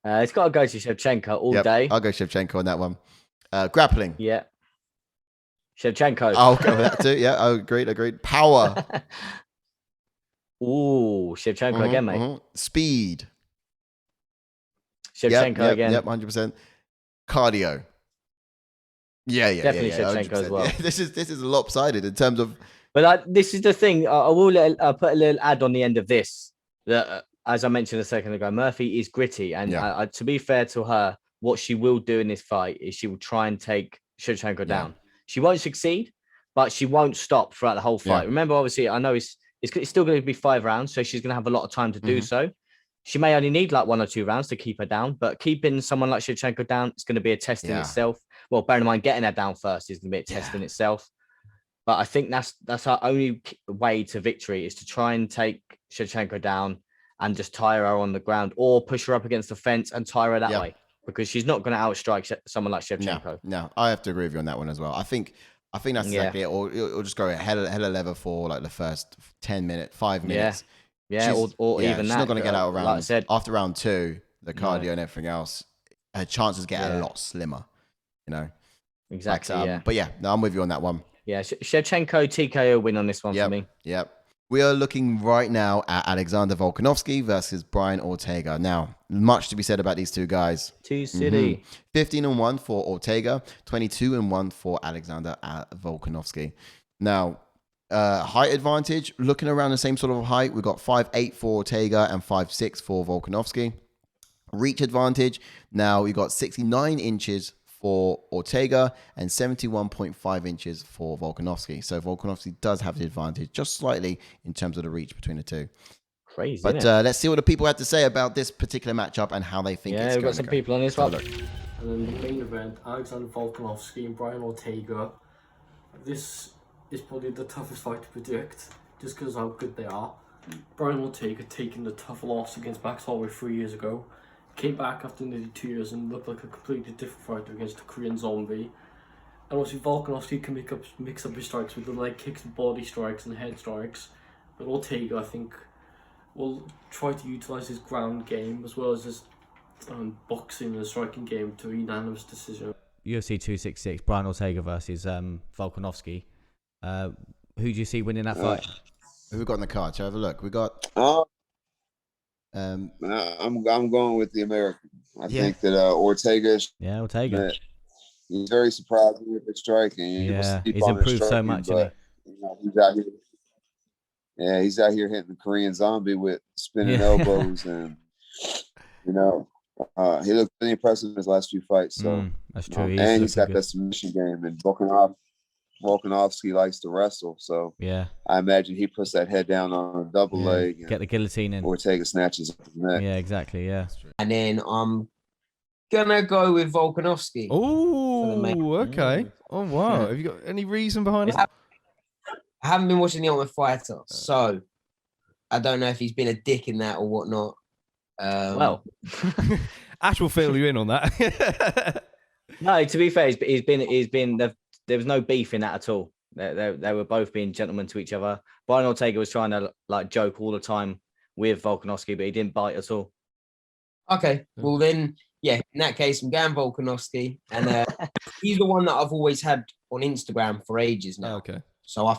It's got to go to Shevchenko all day. I'll go Shevchenko on that one. Grappling. Yeah. Shevchenko. I'll go with that too. Yeah, agreed. Power. Ooh, Shevchenko again, mate. Speed. Shevchenko again. Yep, 100%. Cardio. Yeah. Definitely Shevchenko as well. Yeah, this is lopsided in terms of. But this is the thing. I will put a little ad on the end of this. That as I mentioned a second ago, Murphy is gritty, and to be fair to her, what she will do in this fight is she will try and take Shevchenko down. She won't succeed, but she won't stop throughout the whole fight. Remember, obviously, I know it's still going to be 5 rounds, so she's going to have a lot of time to do so. She may only need like 1 or 2 rounds to keep her down, but keeping someone like Shevchenko down is going to be a test in itself. Well, bear in mind, getting her down first is going to be a test in itself. But I think that's our only way to victory is to try and take Shevchenko down and just tire her on the ground or push her up against the fence and tire her that way, because she's not going to outstrike someone like Shevchenko. No, I have to agree with you on that one as well. I think that's exactly it. Or it'll just go hell of leather for like the first 10 minutes, 5 minutes. Or even she's that. not going to get out around. Like I said, after round 2, the cardio and everything else, her chances get a lot slimmer. You know. Exactly. But I'm with you on that one. Yeah, Shevchenko TKO win on this one for me. Yep. We are looking right now at Alexander Volkanovski versus Brian Ortega. Now, much to be said about these two guys. 2 City. 15-1 for Ortega, 22-1 for Alexander Volkanovski. Now, height advantage, looking around the same sort of height, we've got 5'8" for Ortega and 5'6" for Volkanovski. Reach advantage, now we've got 69 inches for Ortega and 71.5 inches for Volkanovski. So Volkanovski does have the advantage just slightly in terms of the reach between the two. Crazy. But let's see what the people had to say about this particular matchup and how they think it's going to go. We've got some people on this one. And then the main event, Alexander Volkanovski and Brian Ortega. This is probably the toughest fight to predict just because of how good they are. Brian Ortega taking the tough loss against Max Holloway 3 years ago. Came back after nearly 2 years and looked like a completely different fighter against the Korean zombie. And obviously Volkanovski can mix up his strikes with the leg kicks, body strikes and head strikes. But Ortega, I think, will try to utilise his ground game as well as his boxing and striking game to a unanimous decision. UFC 266, Brian Ortega versus Volkanovski. Who do you see winning that fight? Who we got in the card? Shall I have a look? We got... I'm going with the American. I think that Ortega. Yeah, Ortega. He's very surprising with his striking. He's improved so much. But, you know, he's out here. Yeah, he's out here hitting the Korean zombie with spinning elbows, and you know, he looked really impressive in his last few fights. So that's true. And he's got that submission game, and Volkanovski likes to wrestle, so I imagine he puts that head down on a double leg. And get the guillotine in. Ortega snatches up the neck. Yeah, exactly. Yeah. And then I'm gonna go with Volkanovski. Oh, okay. Oh wow. Have you got any reason behind it? I haven't been watching The Ultimate Fighter, so I don't know if he's been a dick in that or whatnot. Well, Ash will fill you in on that. No, to be fair, he's been. There was no beef in that at all. They were both being gentlemen to each other. Brian Ortega was trying to like joke all the time with Volkanovski, but he didn't bite at all. Okay, well then, in that case, I'm going Volkanovski, and he's the one that I've always had on Instagram for ages now. Okay, so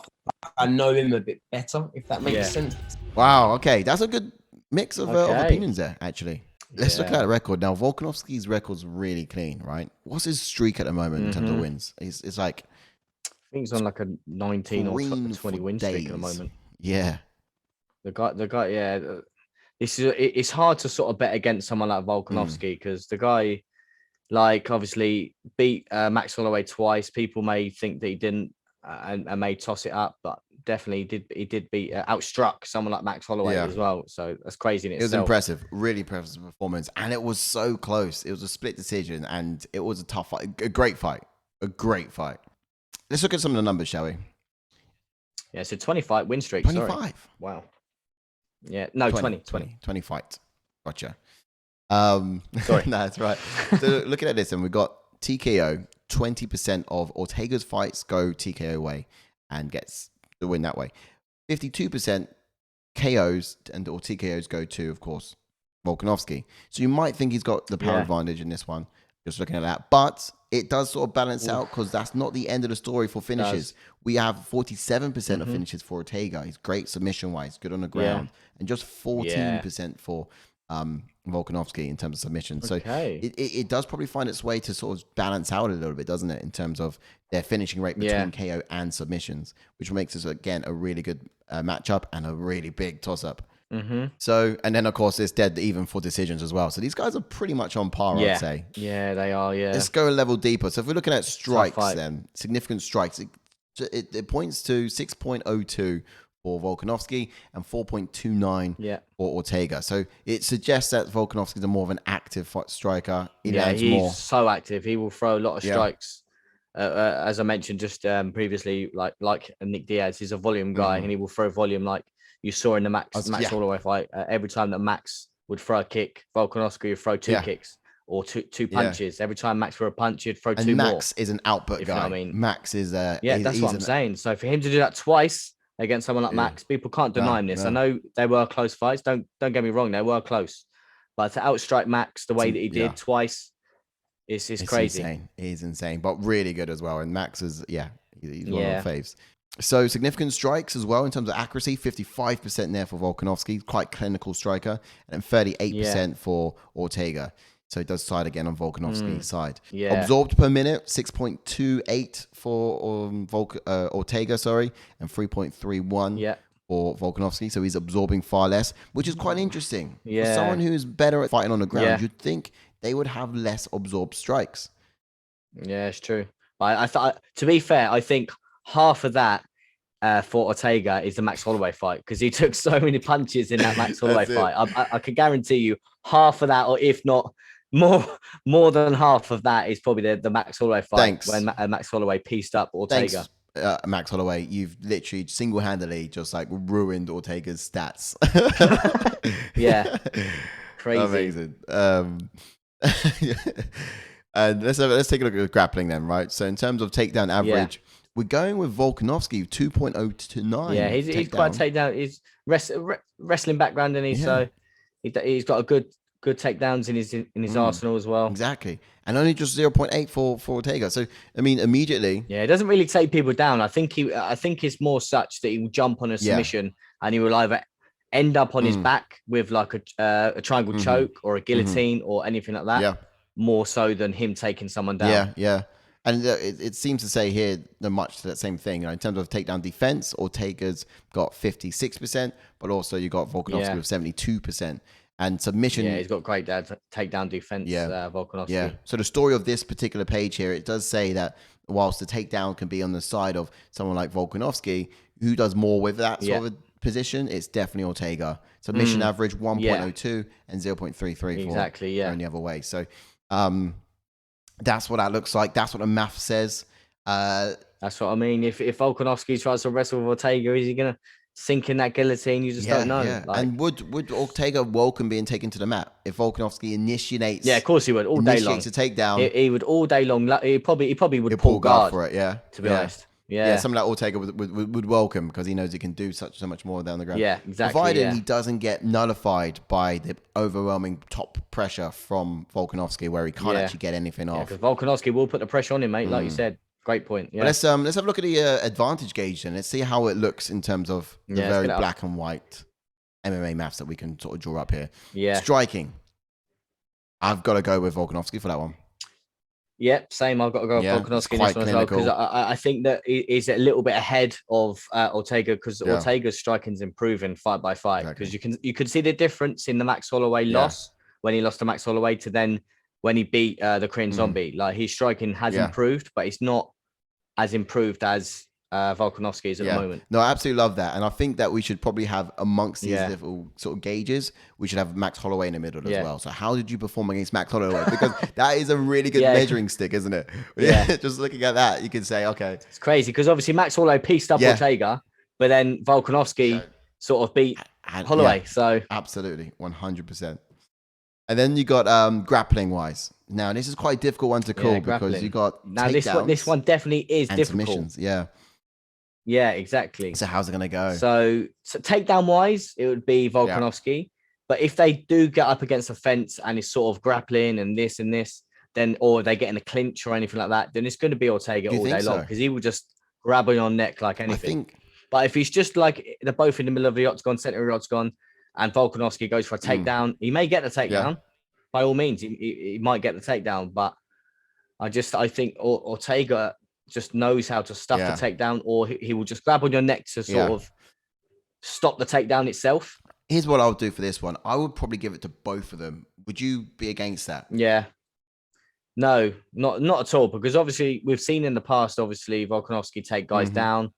I know him a bit better, if that makes sense. Wow. Okay, that's a good mix of opinions there, actually. Let's look at that record. Now, Volkanovski's record's really clean, right? What's his streak at the moment in terms of wins? It's like... I think he's on like a 19 or 20 win streak at the moment. Yeah. The guy, yeah. It's hard to sort of bet against someone like Volkanovski because the guy, like, obviously beat Max Holloway twice. People may think that he didn't and may toss it up, but definitely he did beat outstruck someone like Max Holloway as well. So that's crazy in itself. It was impressive, really impressive performance, and it was so close. It was a split decision, and it was a tough fight, a great fight. Let's look at some of the numbers, shall we? Yeah, so 20 fight win streak. 25. Sorry. Wow. Yeah, no, 20 fights. Gotcha. Sorry. No, that's right. So looking at this, and we got TKO. 20% of Ortega's fights go TKO way and gets the win that way. 52% KOs and or TKOs go to, of course, Volkanovski. So you might think he's got the power advantage in this one, just looking at that. But it does sort of balance out because that's not the end of the story for finishes. We have 47% of finishes for Ortega. He's great submission-wise, good on the ground. And just 14% for Volkanovski in terms of submission. So it does probably find its way to sort of balance out a little bit, doesn't it, in terms of their finishing rate between KO and submissions, which makes this, again, a really good matchup and a really big toss-up. So, and then, of course, it's dead even for decisions as well. So these guys are pretty much on par, I'd say. Yeah, they are, Let's go a level deeper. So if we're looking at strikes then, significant strikes, it points to 6.02 for Volkanovski and 4.29 for Ortega. So it suggests that Volkanovski is more of an active striker. He's so active. He will throw a lot of strikes. As I mentioned just previously, like Nick Diaz, he's a volume guy and he will throw volume like you saw in the Max Holloway fight. Every time that Max would throw a kick, Volkanovski would throw two kicks or two punches. Every time Max threw a punch, he'd throw two more. Max is an output guy. You know what I mean? Max is that's what I'm saying. So for him to do that twice against someone like Max, people can't deny him this. I know they were close fights. Don't get me wrong, they were close. But to outstrike Max the way that he did twice, it's crazy. Insane. He's insane, but really good as well. And Max is, he's one of the faves. So significant strikes as well in terms of accuracy, 55% there for Volkanovski, quite clinical striker, and 38% for Ortega. So it does side again on Volkanovski's side. Absorbed per minute, 6.28 for Ortega, and 3.31 for Volkanovski. So he's absorbing far less, which is quite interesting. For someone who's better at fighting on the ground, you'd think they would have less absorbed strikes. Yeah, it's true. I thought, to be fair, I think half of that for Ortega is the Max Holloway fight because he took so many punches in that Max Holloway fight. I can guarantee you half of that, or if not more than half of that, is probably the Max Holloway fight when Max Holloway pieced up Ortega. Thanks, Max Holloway. You've literally single-handedly just like ruined Ortega's stats. Crazy. Amazing. And let's take a look at grappling then, right? So in terms of takedown average, we're going with Volkanovski 2.029. Yeah, he's quite takedown. He's wrestling background, and so he's got a good takedowns in his arsenal as well. Exactly, and only just 0.8 for Ortega. So I mean, immediately, it doesn't really take people down. I think it's more such that he will jump on a submission and he will either end up on his back with like a triangle choke or a guillotine or anything like that. Yeah. More so than him taking someone down. Yeah. And it seems to say here much to that same thing. In terms of takedown defense, Ortega's got 56%, but also you got Volkanovski with 72%. And submission. Yeah, he's got great takedown defense, Volkanovski. Yeah. So the story of this particular page here, it does say that whilst the takedown can be on the side of someone like Volkanovski, who does more with that sort of position, it's definitely Ortega. Submission average 1.02 and 0.33 for going the other way. So that's what that looks like. That's what the math says. That's what I mean. If Volkanovski tries to wrestle with Ortega, is he gonna sink in that guillotine? You just don't know. Yeah. Like, and would Ortega welcome being taken to the mat if Volkanovski initiates? Yeah, of course he would. All day long. To take down. He would all day long. He probably would pull guard for it. Yeah. To be honest. Yeah, something like Ortega would welcome because he knows he can do so much more down the ground. Yeah, exactly. Provided he doesn't get nullified by the overwhelming top pressure from Volkanovski, where he can't actually get anything off. Because Volkanovski will put the pressure on him, mate. Like you said, great point. Yeah. But let's have a look at the advantage gauge then. Let's see how it looks in terms of the very black and white MMA maths that we can sort of draw up here. Yeah. Striking. I've got to go with Volkanovski for that one. Yep, same. I've got to go with Volkanovski in this one as well, because I think that he's a little bit ahead of Ortega, because Ortega's striking's improving fight by fight, because you could see the difference in the Max Holloway loss when he lost to Max Holloway to then when he beat the Korean Zombie. Like, his striking has improved, but it's not as improved as Volkanovski is at the moment. No, I absolutely love that. And I think that we should probably have, amongst these little sort of gauges, we should have Max Holloway in the middle as well. So how did you perform against Max Holloway? Because that is a really good measuring stick, isn't it? Yeah. Just looking at that, you can say, okay. It's crazy, because obviously Max Holloway pieced up Ortega, but then Volkanovski sort of beat Holloway. So absolutely, 100%. And then you got grappling wise. Now this is quite a difficult one to call, because you got this one definitely is difficult. Submissions. Yeah, exactly. So how's it going to go? So takedown wise, it would be Volkanovski. But if they do get up against a fence and it's sort of grappling and this, then, or they get in a clinch or anything like that, then it's going to be Ortega all day long, because he will just grab on your neck like anything. But if he's just like, they're both in the middle of the octagon, center of the octagon, and Volkanovski goes for a takedown, he may get the takedown. By all means, he might get the takedown. But I think Ortega just knows how to stuff the takedown, or he will just grab on your neck to sort of stop the takedown itself. Here's what I would do for this one. I would probably give it to both of them. Would you be against that? Yeah. No, not at all, because obviously we've seen in the past, obviously Volkanovski take guys down,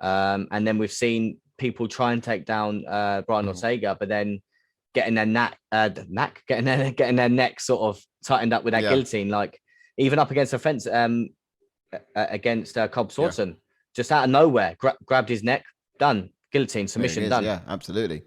and then we've seen people try and take down Brian Ortega, but then getting their getting their neck sort of tightened up with that guillotine, like even up against a fence. Against Cobb Swanson, just out of nowhere, grabbed his neck, done, guillotine, submission, done. Yeah, absolutely.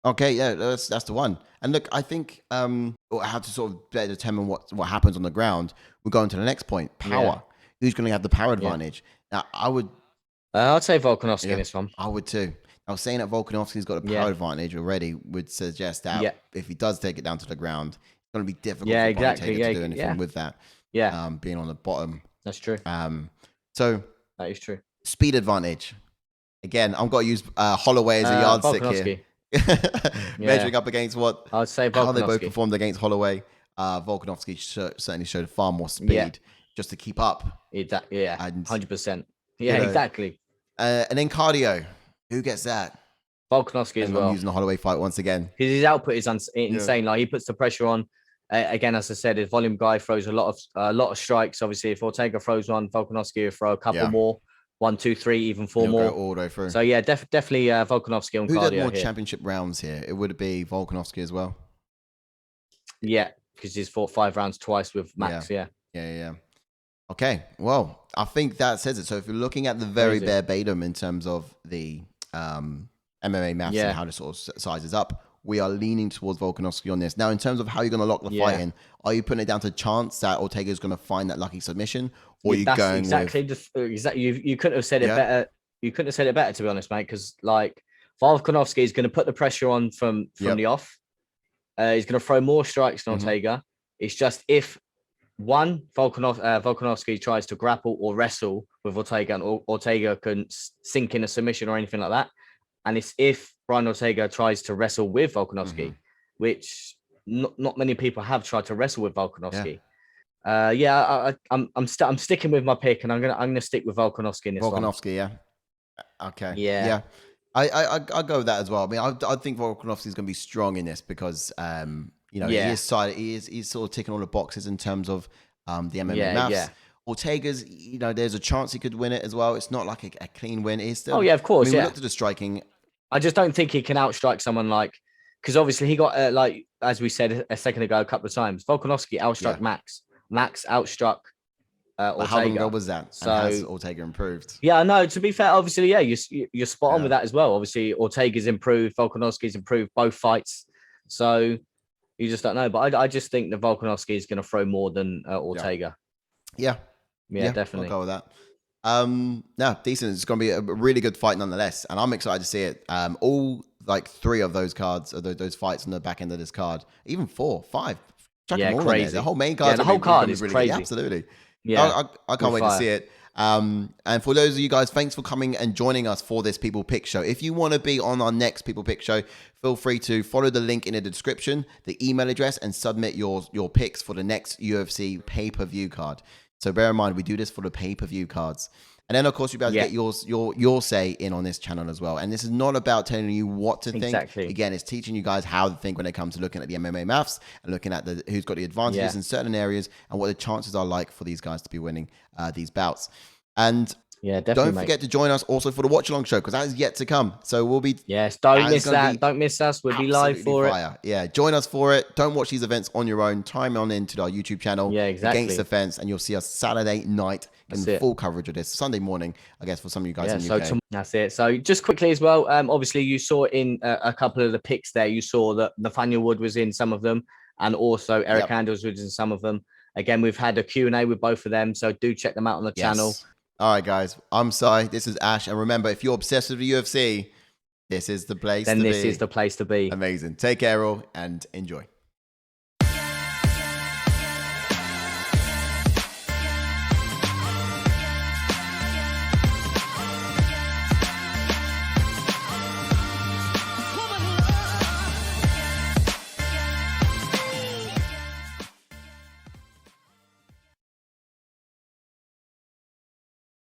Okay, yeah, that's the one. And look, I think how to sort of better determine what happens on the ground. We're going to the next point: power. Who's going to have the power advantage? Now, I'd say Volkanovski in this one. I would too. I was saying that Volkanovski's got a power advantage already, would suggest that if he does take it down to the ground, it's going to be difficult for Ortega to do anything with that. Yeah, being on the bottom. That's true. So that is true. Speed advantage. Again, I've got to use Holloway as a yardstick here. Measuring up against what I'd say how they both performed against Holloway. Volkanovski certainly showed far more speed just to keep up. 100%. Yeah, exactly. And then cardio. Who gets that? Volkanovski as well. I'm using the Holloway fight once again. Because his output is insane. Like, he puts the pressure on. Again, as I said, his volume guy throws a lot of strikes. Obviously, if Ortega throws one, Volkanovski will throw a couple more, 1, 2, 3, even 4 more. Go all the way through. So yeah, definitely Volkanovski on cardio. Who did more championship rounds here? It would be Volkanovski as well. Yeah, because he's fought 5 rounds twice with Max. Yeah. Okay, well, I think that says it. So if you're looking at the very bare Batum in terms of the MMA maths and how this sort of sizes up, we are leaning towards Volkanovski on this. Now, in terms of how you're going to lock the fight in, are you putting it down to chance that Ortega is going to find that lucky submission, or are you going exactly you couldn't have said it better. You couldn't have said it better, to be honest, mate. Because like Volkanovski is going to put the pressure on from the off. He's going to throw more strikes than Ortega. It's just if Volkanovski tries to grapple or wrestle with Ortega, and Ortega can sink in a submission or anything like that. And it's if Brian Ortega tries to wrestle with Volkanovski, which not many people have tried to wrestle with Volkanovski. I'm sticking with my pick, and I'm gonna stick with Volkanovski in this one. Volkanovski, yeah. Okay. Yeah. I go with that as well. I mean, I think Volkanovski is going to be strong in this because he's sort of ticking all the boxes in terms of the MMA maths. Yeah. Ortega's, there's a chance he could win it as well. It's not like a clean win. It's still. Oh yeah, of course. We looked at the striking. I just don't think he can outstrike someone because obviously he got as we said a second ago a couple of times. Volkanovski outstruck Max. Max outstruck Ortega. How long ago was that? So and has Ortega improved? Yeah, no. To be fair, obviously, you're spot on with that as well. Obviously, Ortega's improved, Volkanovski's improved both fights. So you just don't know. But I just think that Volkanovski is going to throw more than Ortega. Yeah, definitely. I'll go with that. Decent. It's going to be a really good fight nonetheless, and I'm excited to see it. All 3 of those cards, or those fights on the back end of this card, even 4, 5. Crazy. The whole main card. The whole card is really crazy. Absolutely. Yeah, I can't wait to see it. And for those of you guys, thanks for coming and joining us for this People Pick Show. If you want to be on our next People Pick Show, feel free to follow the link in the description, the email address, and submit your picks for the next UFC pay-per-view card. So bear in mind, we do this for the pay-per-view cards. And then, of course, you'll be able to get your say in on this channel as well. And this is not about telling you what to think. Again, it's teaching you guys how to think when it comes to looking at the MMA maths and looking at who's got the advantages in certain areas and what the chances are like for these guys to be winning these bouts. And don't forget to join us also for the watch along show, because that is yet to come. So we'll be don't miss that. Don't miss us. We'll be live for it. Yeah, join us for it. Don't watch these events on your own. Time on into our YouTube channel. Against the Fence, and you'll see us Saturday night in full coverage of this. Sunday morning, I guess, for some of you guys in the UK. That's it. So just quickly as well, obviously you saw in a couple of the picks there, you saw that Nathaniel Wood was in some of them, and also Eryk Anders was in some of them. Again, we've had a Q&A with both of them, so do check them out on the channel. All right, guys. I'm Sai. This is Ash. And remember, if you're obsessed with the UFC, this is the place to be. Then this is the place to be. Amazing. Take care all and enjoy.